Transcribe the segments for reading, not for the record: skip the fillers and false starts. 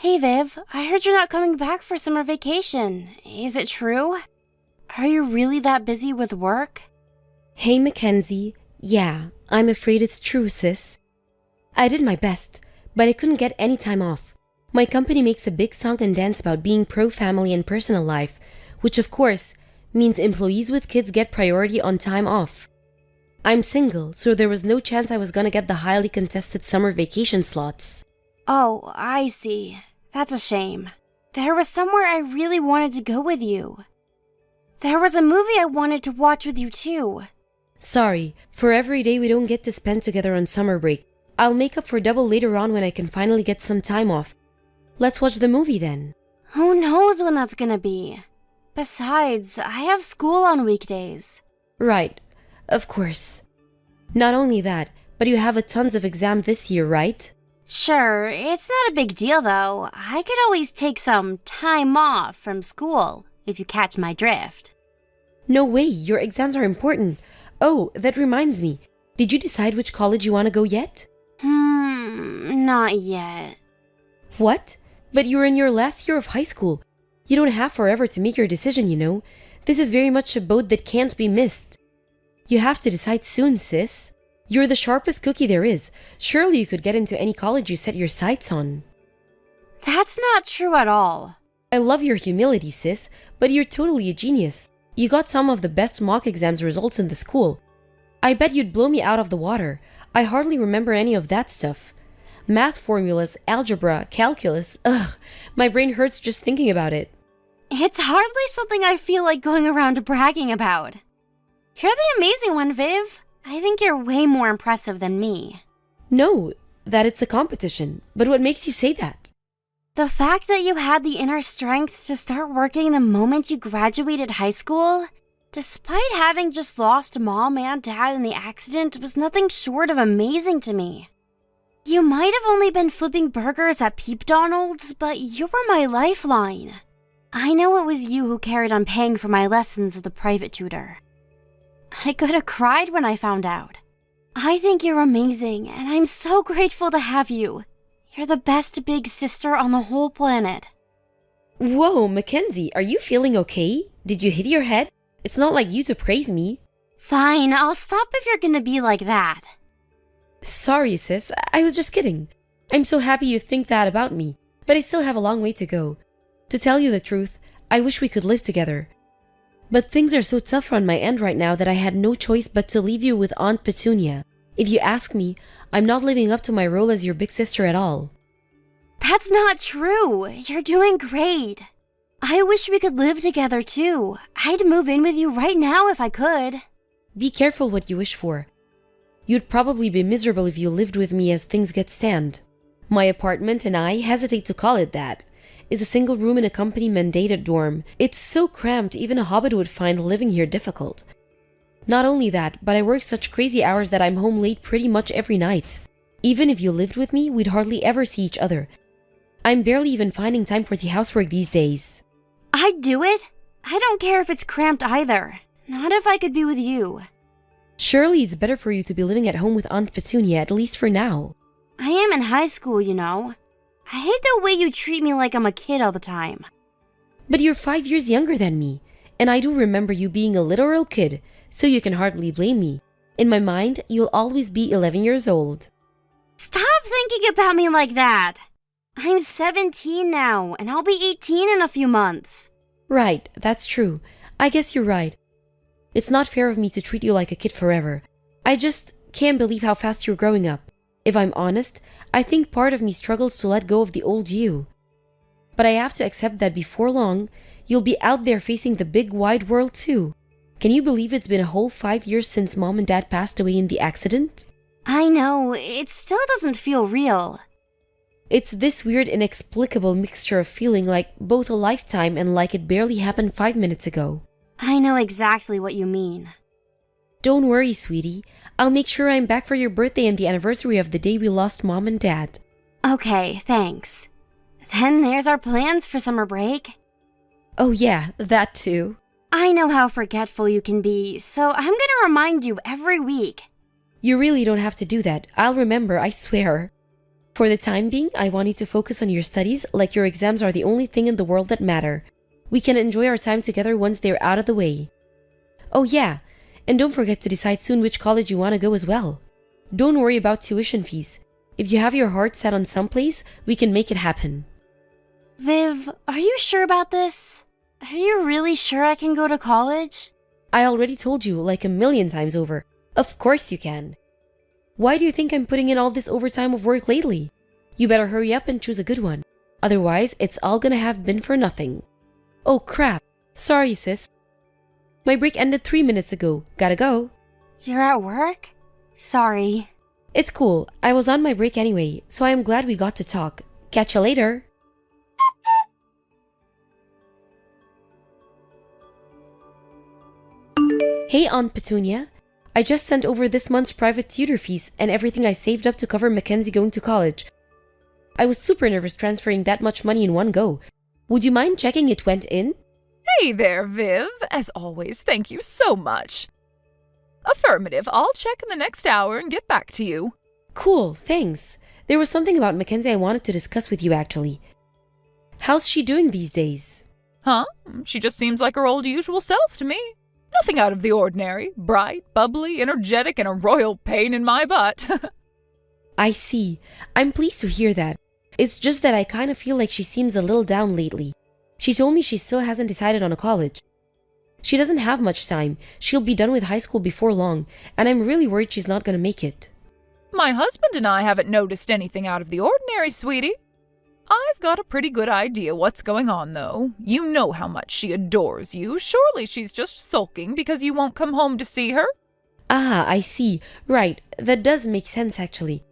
Hey Viv, I heard you're not coming back for summer vacation. Is it true? Are you really that busy with work? Hey, Mackenzie. Yeah, I'm afraid it's true, sis. I did my best, but I couldn't get any time off. My company makes a big song and dance about being pro-family and personal life, which of course means employees with kids get priority on time off. I'm single, so there was no chance I was gonna get the highly contested summer vacation slots. Oh, I see. That's a shame. There was somewhere I really wanted to go with you. There was a movie I wanted to watch with you too. Sorry, for every day we don't get to spend together on summer break. I'll make up for double later on when I can finally get some time off. Let's watch the movie then. Who knows when that's gonna be? Besides, I have school on weekdays. Right, of course. Not only that, but you have a tons of exam this year, right? Sure, it's not a big deal though. I could always take some time off from school, if you catch my drift. No way, your exams are important. Oh, that reminds me. Did you decide which college you want to go yet? Not yet. What? But you're in your last year of high school. You don't have forever to make your decision, you know. This is very much a boat that can't be missed. You have to decide soon, sis. You're the sharpest cookie there is. Surely you could get into any college you set your sights on. That's not true at all. I love your humility, sis, but you're totally a genius. You got some of the best mock exams results in the school. I bet you'd blow me out of the water. I hardly remember any of that stuff. Math formulas, algebra, calculus, ugh, my brain hurts just thinking about it. It's hardly something I feel like going around bragging about. You're the amazing one, Viv. I think you're way more impressive than me. No, that it's a competition. But what makes you say that? The fact that you had the inner strength to start working the moment you graduated high school, despite having just lost mom and dad in the accident, was nothing short of amazing to me. You might have only been flipping burgers at Peepdonald's, but you were my lifeline. I know it was you who carried on paying for my lessons with the private tutor. I could have cried when I found out. I think you're amazing, and I'm so grateful to have you. You're the best big sister on the whole planet. Whoa, Mackenzie, are you feeling okay? Did you hit your head? It's not like you to praise me. Fine, I'll stop if you're gonna be like that. Sorry, sis, I was just kidding. I'm so happy you think that about me, but I still have a long way to go. To tell you the truth, I wish we could live together. But things are so tough on my end right now that I had no choice but to leave you with Aunt Petunia. If you ask me, I'm not living up to my role as your big sister at all. That's not true. You're doing great. I wish we could live together too. I'd move in with you right now if I could. Be careful what you wish for. You'd probably be miserable if you lived with me as things get stand. My apartment, and I hesitate to call it that, is a single room in a company-mandated dorm. It's so cramped even a hobbit would find living here difficult. Not only that, but I work such crazy hours that I'm home late pretty much every night. Even if you lived with me, we'd hardly ever see each other. I'm barely even finding time for the housework these days. I'd do it. I don't care if it's cramped either. Not if I could be with you. Surely it's better for you to be living at home with Aunt Petunia, at least for now. I am in high school, you know. I hate the way you treat me like I'm a kid all the time. But you're 5 years younger than me, and I do remember you being a literal kid, so you can hardly blame me. In my mind, you'll always be 11 years old. Stop thinking about me like that. I'm 17 now, and I'll be 18 in a few months. Right, that's true. I guess you're right. It's not fair of me to treat you like a kid forever. I just can't believe how fast you're growing up. If I'm honest, I think part of me struggles to let go of the old you. But I have to accept that before long, you'll be out there facing the big wide world too. Can you believe it's been a whole 5 years since Mom and Dad passed away in the accident? I know, it still doesn't feel real. It's this weird, inexplicable mixture of feeling like both a lifetime and like it barely happened 5 minutes ago. I know exactly what you mean. Don't worry, sweetie. I'll make sure I'm back for your birthday and the anniversary of the day we lost Mom and Dad. Okay, thanks. Then there's our plans for summer break. Oh yeah, that too. I know how forgetful you can be, so I'm gonna remind you every week. You really don't have to do that. I'll remember, I swear. For the time being, I want you to focus on your studies like your exams are the only thing in the world that matter. We can enjoy our time together once they're out of the way. Oh yeah, and don't forget to decide soon which college you want to go as well. Don't worry about tuition fees. If you have your heart set on someplace, we can make it happen. Viv, are you sure about this? Are you really sure I can go to college? I already told you like a million times over. Of course you can. Why do you think I'm putting in all this overtime of work lately? You better hurry up and choose a good one. Otherwise, it's all gonna have been for nothing. Oh crap. Sorry, sis. My break ended 3 minutes ago. Gotta go. You're at work? Sorry. It's cool. I was on my break anyway, so I am glad we got to talk. Catch you later. Hey, Aunt Petunia. I just sent over this month's private tutor fees and everything I saved up to cover Mackenzie going to college. I was super nervous transferring that much money in one go. Would you mind checking it went in? Hey there, Viv. As always, thank you so much. Affirmative. I'll check in the next hour and get back to you. Cool, thanks. There was something about Mackenzie I wanted to discuss with you actually. How's she doing these days? Huh? She just seems like her old usual self to me. Nothing out of the ordinary. Bright, bubbly, energetic, and a royal pain in my butt. I see. I'm pleased to hear that. It's just that I kind of feel like she seems a little down lately. She told me she still hasn't decided on a college. She doesn't have much time. She'll be done with high school before long, and I'm really worried she's not gonna make it. My husband and I haven't noticed anything out of the ordinary, sweetie. I've got a pretty good idea what's going on, though. You know how much she adores you. Surely she's just sulking because you won't come home to see her? Ah, I see. Right, that does make sense actually.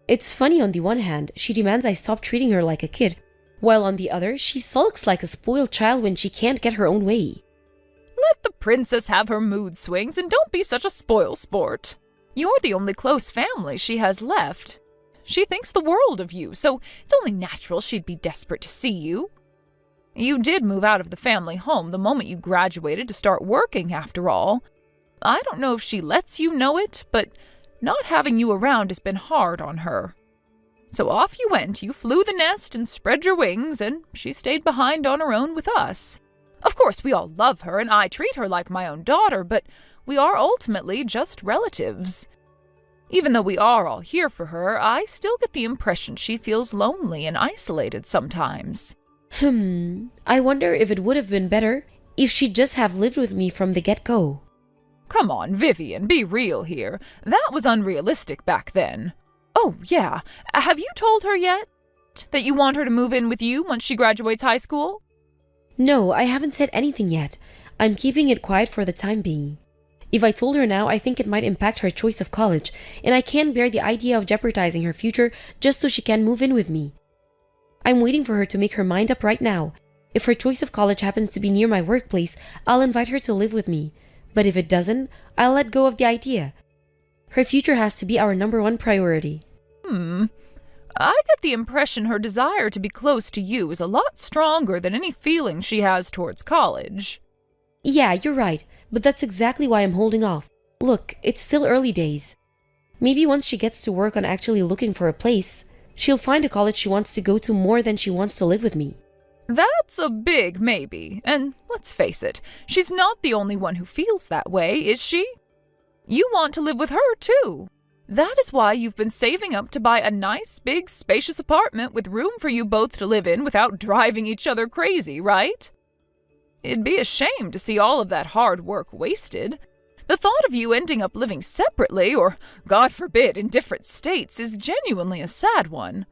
It's funny on the one hand, she demands I stop treating her like a kid, while on the other, she sulks like a spoiled child when she can't get her own way. Let the princess have her mood swings and don't be such a spoil sport. You're the only close family she has left. She thinks the world of you, so it's only natural she'd be desperate to see you. You did move out of the family home the moment you graduated to start working, after all. I don't know if she lets you know it, but not having you around has been hard on her. So off you went, you flew the nest and spread your wings, and she stayed behind on her own with us. Of course, we all love her, and I treat her like my own daughter, but we are ultimately just relatives. Even though we are all here for her, I still get the impression she feels lonely and isolated sometimes. I wonder if it would have been better if she'd just have lived with me from the get-go. Come on, Vivian, be real here. That was unrealistic back then. Oh, yeah. Have you told her yet that you want her to move in with you once she graduates high school? No, I haven't said anything yet. I'm keeping it quiet for the time being. If I told her now, I think it might impact her choice of college, and I can't bear the idea of jeopardizing her future just so she can move in with me. I'm waiting for her to make her mind up right now. If her choice of college happens to be near my workplace, I'll invite her to live with me. But if it doesn't, I'll let go of the idea. Her future has to be our #1 priority. I get the impression her desire to be close to you is a lot stronger than any feeling she has towards college. Yeah, you're right, but that's exactly why I'm holding off. Look, it's still early days. Maybe once she gets to work on actually looking for a place, she'll find a college she wants to go to more than she wants to live with me. That's a big maybe, and let's face it, she's not the only one who feels that way, is she? You want to live with her, too. That is why you've been saving up to buy a nice, big, spacious apartment with room for you both to live in without driving each other crazy, right? It'd be a shame to see all of that hard work wasted. The thought of you ending up living separately, or, God forbid, in different states, is genuinely a sad one.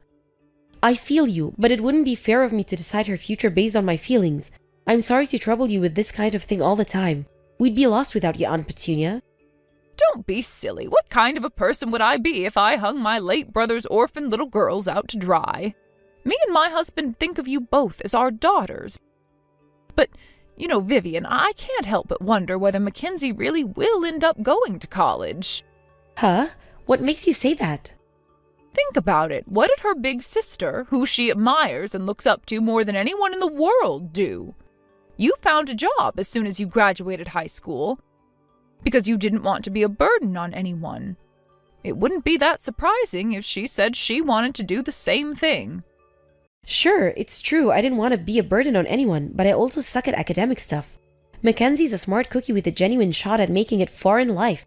I feel you, but it wouldn't be fair of me to decide her future based on my feelings. I'm sorry to trouble you with this kind of thing all the time. We'd be lost without you, Aunt Petunia. Don't be silly. What kind of a person would I be if I hung my late brother's orphan little girls out to dry? Me and my husband think of you both as our daughters. But, you know, Vivian, I can't help but wonder whether Mackenzie really will end up going to college. Huh? What makes you say that? Think about it. What did her big sister, who she admires and looks up to more than anyone in the world, do? You found a job as soon as you graduated high school, because you didn't want to be a burden on anyone. It wouldn't be that surprising if she said she wanted to do the same thing. Sure, it's true, I didn't want to be a burden on anyone, but I also suck at academic stuff. Mackenzie's a smart cookie with a genuine shot at making it far in life.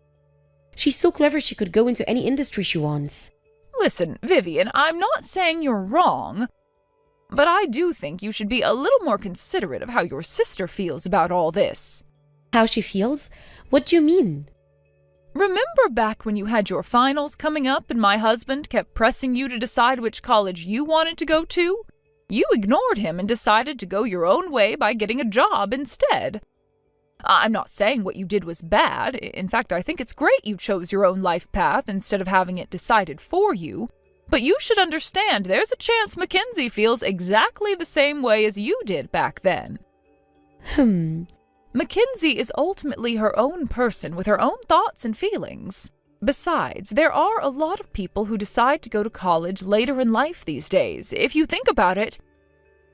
She's so clever she could go into any industry she wants. Listen, Vivian, I'm not saying you're wrong, but I do think you should be a little more considerate of how your sister feels about all this. How she feels? What do you mean? Remember back when you had your finals coming up and my husband kept pressing you to decide which college you wanted to go to? You ignored him and decided to go your own way by getting a job instead. I'm not saying what you did was bad. In fact, I think it's great you chose your own life path instead of having it decided for you. But you should understand there's a chance Mackenzie feels exactly the same way as you did back then. Mackenzie is ultimately her own person with her own thoughts and feelings. Besides, there are a lot of people who decide to go to college later in life these days. If you think about it,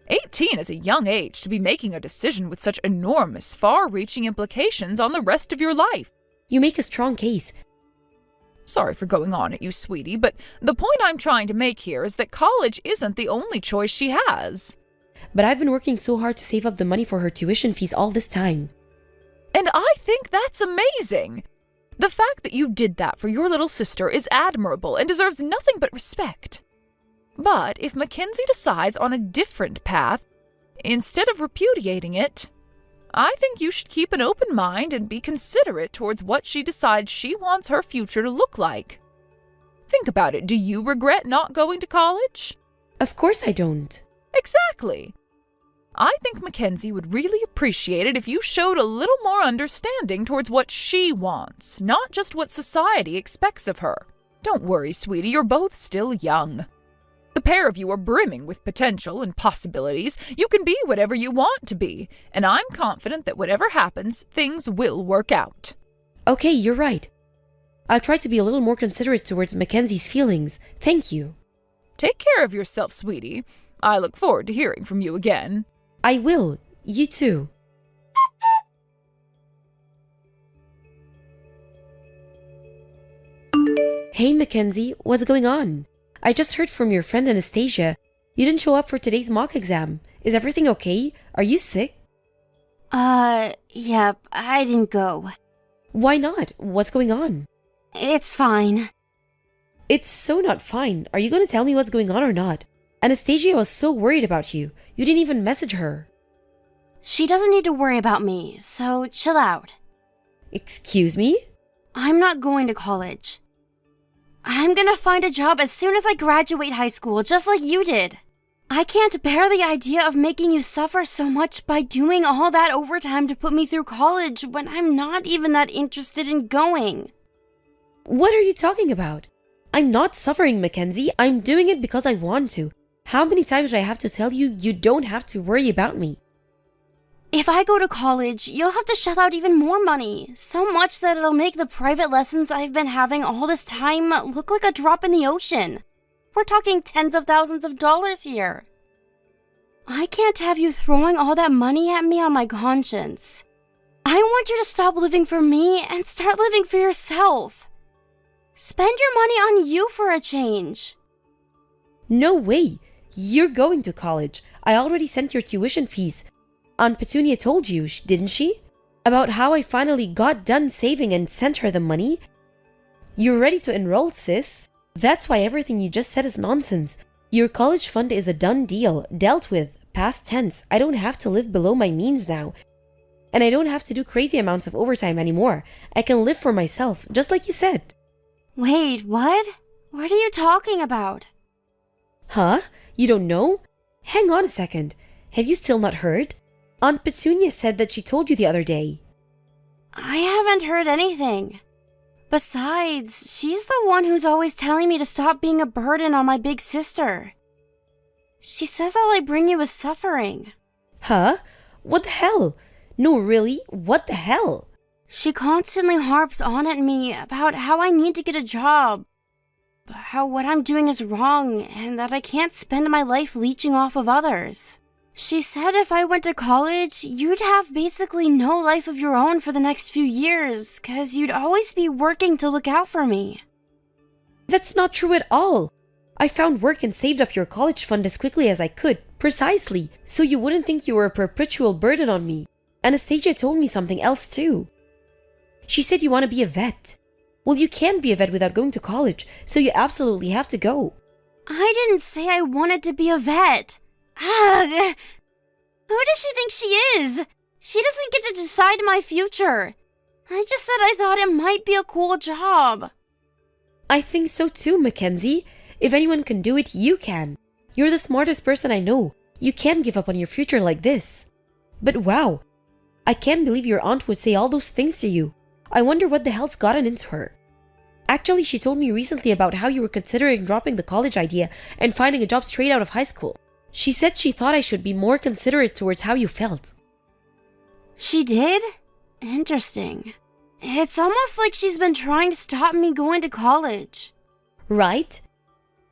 18 is a young age to be making a decision with such enormous, far-reaching implications on the rest of your life. You make a strong case. Sorry for going on at you, sweetie, but the point I'm trying to make here is that college isn't the only choice she has. But I've been working so hard to save up the money for her tuition fees all this time. And I think that's amazing. The fact that you did that for your little sister is admirable and deserves nothing but respect. But if Mackenzie decides on a different path, instead of repudiating it, I think you should keep an open mind and be considerate towards what she decides she wants her future to look like. Think about it. Do you regret not going to college? Of course I don't. Exactly. I think Mackenzie would really appreciate it if you showed a little more understanding towards what she wants, not just what society expects of her. Don't worry, sweetie, you're both still young. The pair of you are brimming with potential and possibilities. You can be whatever you want to be, and I'm confident that whatever happens, things will work out. Okay, you're right. I'll try to be a little more considerate towards Mackenzie's feelings. Thank you. Take care of yourself, sweetie. I look forward to hearing from you again. I will. You too. Hey, Mackenzie, what's going on? I just heard from your friend Anastasia. You didn't show up for today's mock exam. Is everything okay? Are you sick? Yep, I didn't go. Why not? What's going on? It's fine. It's so not fine. Are you going to tell me what's going on or not? Anastasia was so worried about you. You didn't even message her. She doesn't need to worry about me, so chill out. Excuse me? I'm not going to college. I'm gonna find a job as soon as I graduate high school, just like you did. I can't bear the idea of making you suffer so much by doing all that overtime to put me through college when I'm not even that interested in going. What are you talking about? I'm not suffering, Mackenzie. I'm doing it because I want to. How many times do I have to tell you you don't have to worry about me? If I go to college, you'll have to shell out even more money. So much that it'll make the private lessons I've been having all this time look like a drop in the ocean. We're talking tens of thousands of dollars here. I can't have you throwing all that money at me on my conscience. I want you to stop living for me and start living for yourself. Spend your money on you for a change. No way. You're going to college. I already sent your tuition fees. Aunt Petunia told you, didn't she? About how I finally got done saving and sent her the money? You're ready to enroll, sis. That's why everything you just said is nonsense. Your college fund is a done deal, dealt with, past tense. I don't have to live below my means now. And I don't have to do crazy amounts of overtime anymore. I can live for myself, just like you said. Wait, what? What are you talking about? Huh? You don't know? Hang on a second. Have you still not heard? Aunt Petunia said that she told you the other day. I haven't heard anything. Besides, she's the one who's always telling me to stop being a burden on my big sister. She says all I bring you is suffering. Huh? What the hell? No, really? What the hell? She constantly harps on at me about how I need to get a job, how what I'm doing is wrong, and that I can't spend my life leeching off of others. She said if I went to college, you'd have basically no life of your own for the next few years, 'cause you'd always be working to look out for me. That's not true at all. I found work and saved up your college fund as quickly as I could, precisely, so you wouldn't think you were a perpetual burden on me. Anastasia told me something else too. She said you want to be a vet. Well, you can't be a vet without going to college, so you absolutely have to go. I didn't say I wanted to be a vet. Ugh. Who does she think she is? She doesn't get to decide my future. I just said I thought it might be a cool job. I think so too, Mackenzie. If anyone can do it, you can. You're the smartest person I know. You can't give up on your future like this. But wow, I can't believe your aunt would say all those things to you. I wonder what the hell's gotten into her. Actually, she told me recently about how you were considering dropping the college idea and finding a job straight out of high school. She said she thought I should be more considerate towards how you felt. She did? Interesting. It's almost like she's been trying to stop me going to college. Right?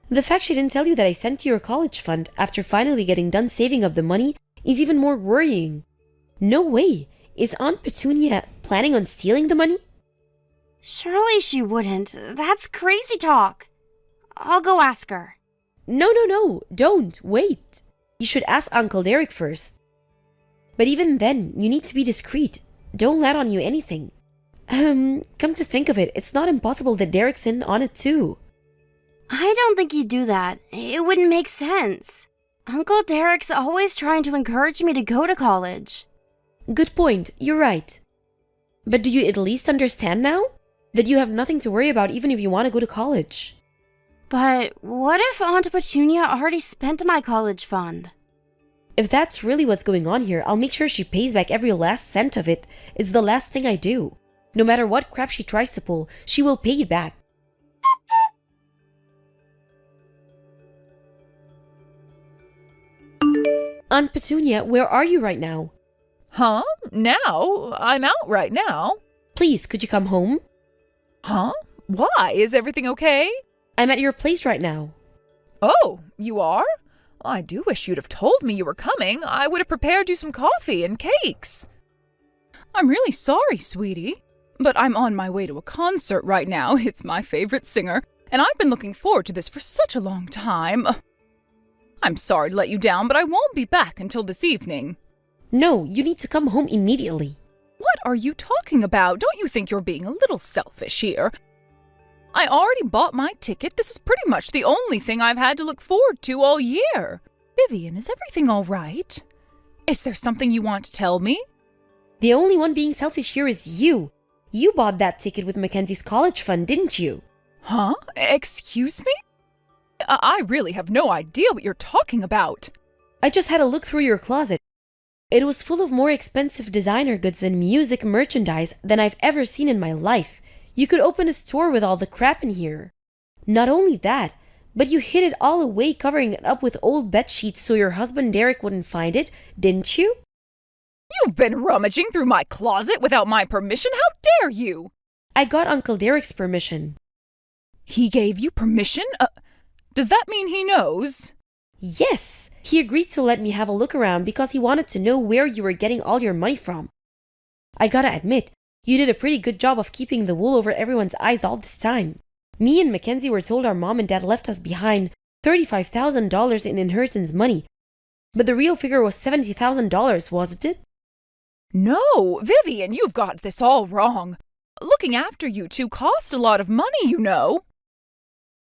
The fact she didn't tell you that I sent you your college fund after finally getting done saving up the money is even more worrying. No way! Is Aunt Petunia planning on stealing the money? Surely she wouldn't. That's crazy talk. I'll go ask her. No, don't. Wait. You should ask Uncle Derek first. But even then, you need to be discreet. Don't let on you anything. Come to think of it, it's not impossible that Derek's in on it too. I don't think he'd do that. It wouldn't make sense. Uncle Derek's always trying to encourage me to go to college. Good point, you're right. But do you at least understand now? That you have nothing to worry about even if you want to go to college. But what if Aunt Petunia already spent my college fund? If that's really what's going on here, I'll make sure she pays back every last cent of it. It's the last thing I do. No matter what crap she tries to pull, she will pay it back. Aunt Petunia, where are you right now? Huh? Now? I'm out right now. Please, could you come home? Huh? Why? Is everything okay? I'm at your place right now. Oh, you are? I do wish you'd have told me you were coming. I would have prepared you some coffee and cakes. I'm really sorry, sweetie, but I'm on my way to a concert right now. It's my favorite singer, and I've been looking forward to this for such a long time. I'm sorry to let you down, but I won't be back until this evening. No, you need to come home immediately. What are you talking about? Don't you think you're being a little selfish here? I already bought my ticket. This is pretty much the only thing I've had to look forward to all year. Vivian, is everything all right? Is there something you want to tell me? The only one being selfish here is you. You bought that ticket with Mackenzie's college fund, didn't you? Huh? Excuse me? I really have no idea what you're talking about. I just had a look through your closet. It was full of more expensive designer goods and music merchandise than I've ever seen in my life. You could open a store with all the crap in here. Not only that, but you hid it all away covering it up with old bed sheets so your husband Derek wouldn't find it, didn't you? You've been rummaging through my closet without my permission? How dare you? I got Uncle Derek's permission. He gave you permission? Does that mean he knows? Yes, he agreed to let me have a look around because he wanted to know where you were getting all your money from. I gotta admit, you did a pretty good job of keeping the wool over everyone's eyes all this time. Me and Mackenzie were told our mom and dad left us behind $35,000 in inheritance money, but the real figure was $70,000, wasn't it? No, Vivian, you've got this all wrong. Looking after you two cost a lot of money, you know.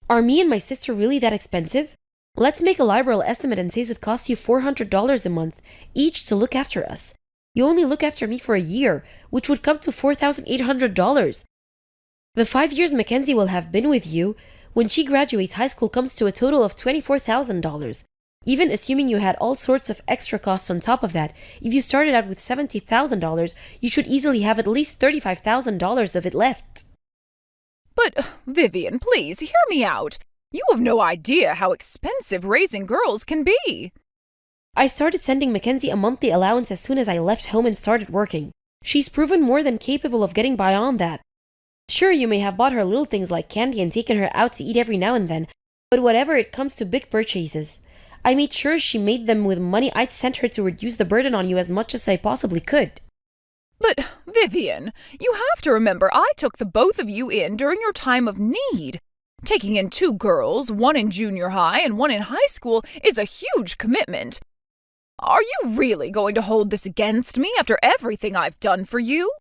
Are me and my sister really that expensive? Let's make a liberal estimate and say it costs you $400 a month each to look after us. You only look after me for a year, which would come to $4,800. The 5 years Mackenzie will have been with you, when she graduates high school comes to a total of $24,000. Even assuming you had all sorts of extra costs on top of that, if you started out with $70,000, you should easily have at least $35,000 of it left. But, Vivian, please, hear me out. You have no idea how expensive raising girls can be. I started sending Mackenzie a monthly allowance as soon as I left home and started working. She's proven more than capable of getting by on that. Sure, you may have bought her little things like candy and taken her out to eat every now and then, but whatever it comes to big purchases, I made sure she made them with money I'd sent her to reduce the burden on you as much as I possibly could. But, Vivian, you have to remember I took the both of you in during your time of need. Taking in 2 girls, one in junior high and one in high school, is a huge commitment. Are you really going to hold this against me after everything I've done for you?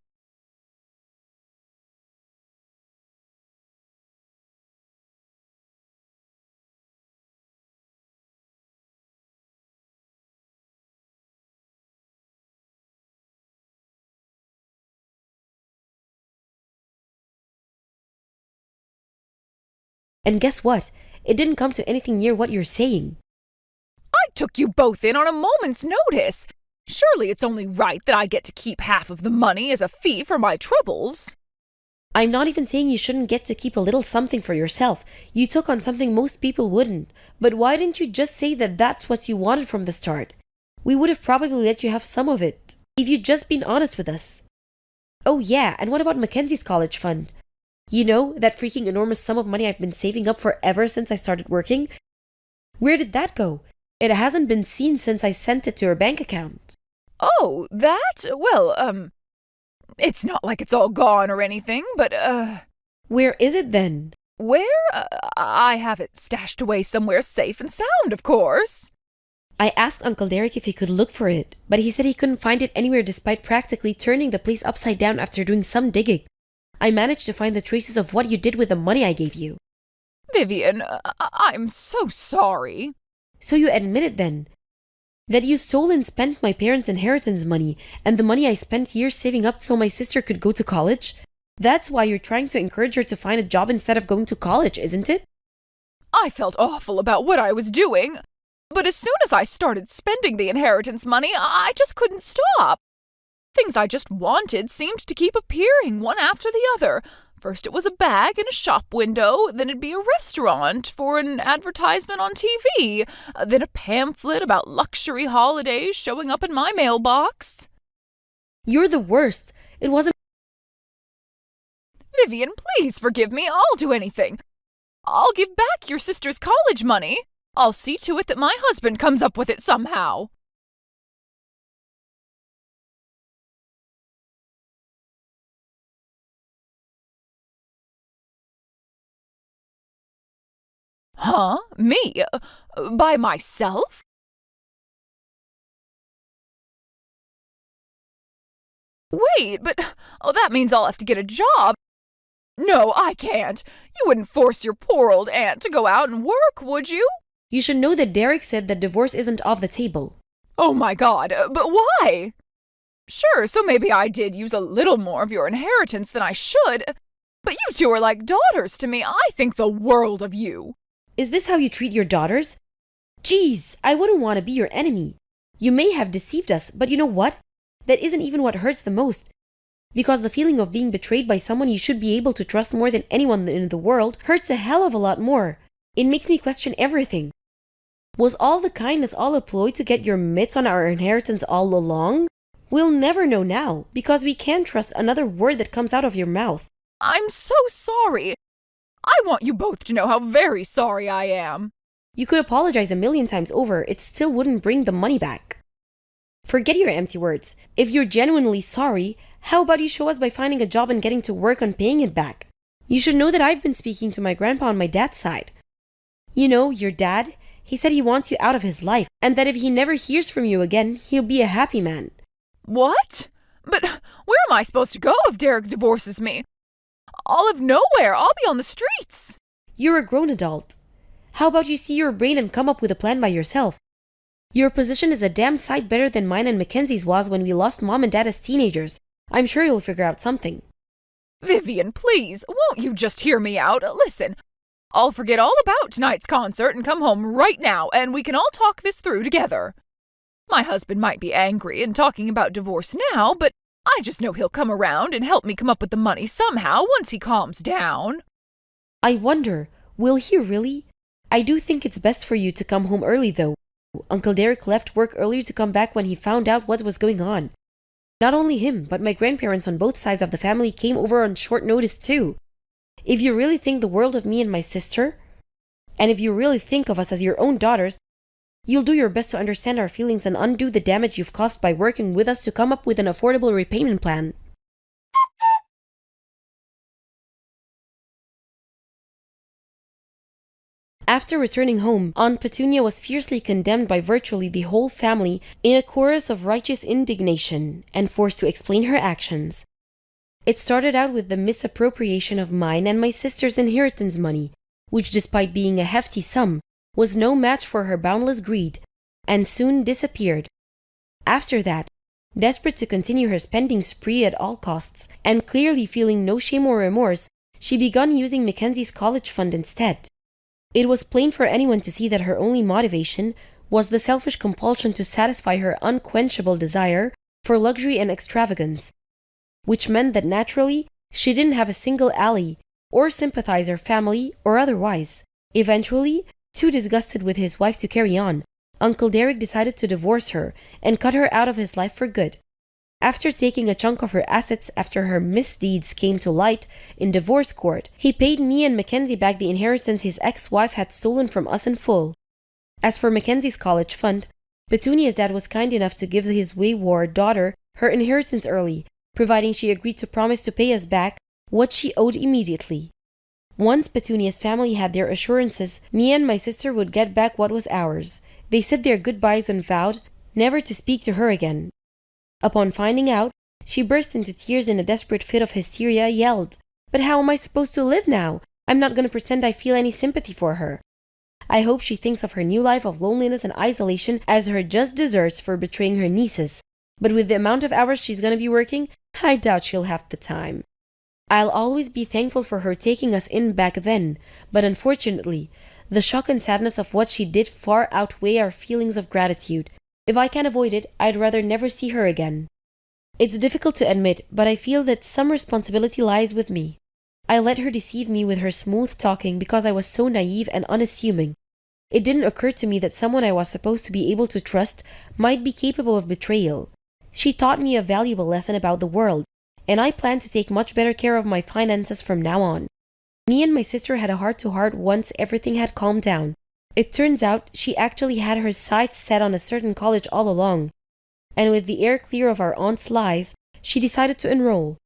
And guess what? It didn't come to anything near what you're saying. I took you both in on a moment's notice. Surely it's only right that I get to keep half of the money as a fee for my troubles. I'm not even saying you shouldn't get to keep a little something for yourself. You took on something most people wouldn't. But why didn't you just say that that's what you wanted from the start? We would have probably let you have some of it, if you'd just been honest with us. Oh yeah, and what about Mackenzie's college fund? You know, that freaking enormous sum of money I've been saving up for ever since I started working? Where did that go? It hasn't been seen since I sent it to her bank account. Oh, that? Well, it's not like it's all gone or anything, but, Where is it then? where? I have it stashed away somewhere safe and sound, of course. I asked Uncle Derek if he could look for it, but he said he couldn't find it anywhere despite practically turning the place upside down after doing some digging. I managed to find the traces of what you did with the money I gave you. Vivian, I'm so sorry. So you admit it then? That you stole and spent my parents' inheritance money and the money I spent years saving up so my sister could go to college? That's why you're trying to encourage her to find a job instead of going to college, isn't it? I felt awful about what I was doing, but as soon as I started spending the inheritance money, I just couldn't stop. Things I just wanted seemed to keep appearing one after the other. First it was a bag in a shop window, then it'd be a restaurant for an advertisement on TV, then a pamphlet about luxury holidays showing up in my mailbox. You're the worst. It wasn't. Vivian, please forgive me. I'll do anything. I'll give back your sister's college money. I'll see to it that my husband comes up with it somehow. Huh? Me? By myself? Wait, but that means I'll have to get a job. No, I can't. You wouldn't force your poor old aunt to go out and work, would you? You should know that Derek said that divorce isn't off the table. Oh my God, but why? Sure, so maybe I did use a little more of your inheritance than I should, but you two are like daughters to me. I think the world of you. Is this how you treat your daughters? Geez, I wouldn't want to be your enemy. You may have deceived us, but you know what? That isn't even what hurts the most. Because the feeling of being betrayed by someone you should be able to trust more than anyone in the world hurts a hell of a lot more. It makes me question everything. Was all the kindness all a ploy to get your mitts on our inheritance all along? We'll never know now, because we can't trust another word that comes out of your mouth. I'm so sorry. I want you both to know how very sorry I am. You could apologize a million times over, it still wouldn't bring the money back. Forget your empty words. If you're genuinely sorry, how about you show us by finding a job and getting to work on paying it back? You should know that I've been speaking to my grandpa on my dad's side. You know, your dad, he said he wants you out of his life, and that if he never hears from you again, he'll be a happy man. What? But where am I supposed to go if Derek divorces me? I'll have nowhere. I'll be on the streets. You're a grown adult. How about you see your brain and come up with a plan by yourself? Your position is a damn sight better than mine and Mackenzie's was when we lost Mom and Dad as teenagers. I'm sure you'll figure out something. Vivian, please, won't you just hear me out? Listen, I'll forget all about tonight's concert and come home right now, and we can all talk this through together. My husband might be angry and talking about divorce now, but I just know he'll come around and help me come up with the money somehow once he calms down. I wonder, will he really? I do think it's best for you to come home early, though. Uncle Derek left work early to come back when he found out what was going on. Not only him, but my grandparents on both sides of the family came over on short notice too. If you really think the world of me and my sister, and if you really think of us as your own daughters, you'll do your best to understand our feelings and undo the damage you've caused by working with us to come up with an affordable repayment plan. After returning home, Aunt Petunia was fiercely condemned by virtually the whole family in a chorus of righteous indignation and forced to explain her actions. It started out with the misappropriation of mine and my sister's inheritance money, which, despite being a hefty sum, was no match for her boundless greed, and soon disappeared. After that, desperate to continue her spending spree at all costs, and clearly feeling no shame or remorse, she began using Mackenzie's college fund instead. It was plain for anyone to see that her only motivation was the selfish compulsion to satisfy her unquenchable desire for luxury and extravagance, which meant that naturally she didn't have a single ally or sympathizer, family or otherwise. Eventually, too disgusted with his wife to carry on, Uncle Derek decided to divorce her and cut her out of his life for good. After taking a chunk of her assets after her misdeeds came to light in divorce court, he paid me and Mackenzie back the inheritance his ex-wife had stolen from us in full. As for Mackenzie's college fund, Petunia's dad was kind enough to give his wayward daughter her inheritance early, providing she agreed to promise to pay us back what she owed immediately. Once Petunia's family had their assurances, me and my sister would get back what was ours. They said their goodbyes and vowed never to speak to her again. Upon finding out, she burst into tears in a desperate fit of hysteria, yelled, "But how am I supposed to live now? I'm not going to pretend I feel any sympathy for her." I hope she thinks of her new life of loneliness and isolation as her just deserts for betraying her nieces. But with the amount of hours she's going to be working, I doubt she'll have the time. I'll always be thankful for her taking us in back then, but unfortunately, the shock and sadness of what she did far outweigh our feelings of gratitude. If I can avoid it, I'd rather never see her again. It's difficult to admit, but I feel that some responsibility lies with me. I let her deceive me with her smooth talking because I was so naive and unassuming. It didn't occur to me that someone I was supposed to be able to trust might be capable of betrayal. She taught me a valuable lesson about the world, and I plan to take much better care of my finances from now on. Me and my sister had a heart-to-heart once everything had calmed down. It turns out she actually had her sights set on a certain college all along, and with the air clear of our aunt's lies, she decided to enroll.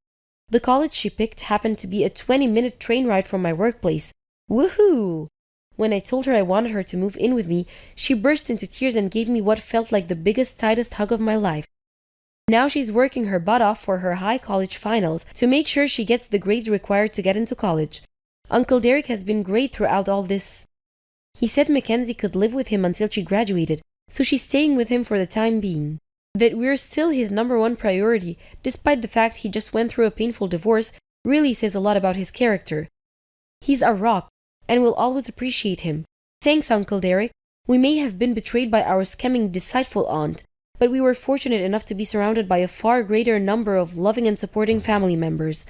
The college she picked happened to be a 20-minute train ride from my workplace. Woohoo! When I told her I wanted her to move in with me, she burst into tears and gave me what felt like the biggest, tightest hug of my life. Now she's working her butt off for her high college finals to make sure she gets the grades required to get into college. Uncle Derek has been great throughout all this. He said Mackenzie could live with him until she graduated, so she's staying with him for the time being. That we're still his number one priority, despite the fact he just went through a painful divorce, really says a lot about his character. He's a rock, and we'll always appreciate him. Thanks, Uncle Derek. We may have been betrayed by our scheming, deceitful aunt, but we were fortunate enough to be surrounded by a far greater number of loving and supporting family members.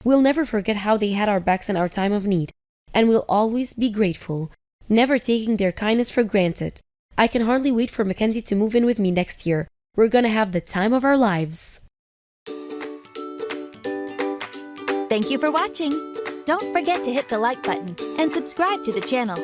We'll never forget how they had our backs in our time of need, and we'll always be grateful, never taking their kindness for granted. I can hardly wait for Mackenzie to move in with me next year. We're gonna have the time of our lives. Thank you for watching. Don't forget to hit the like button and subscribe to the channel.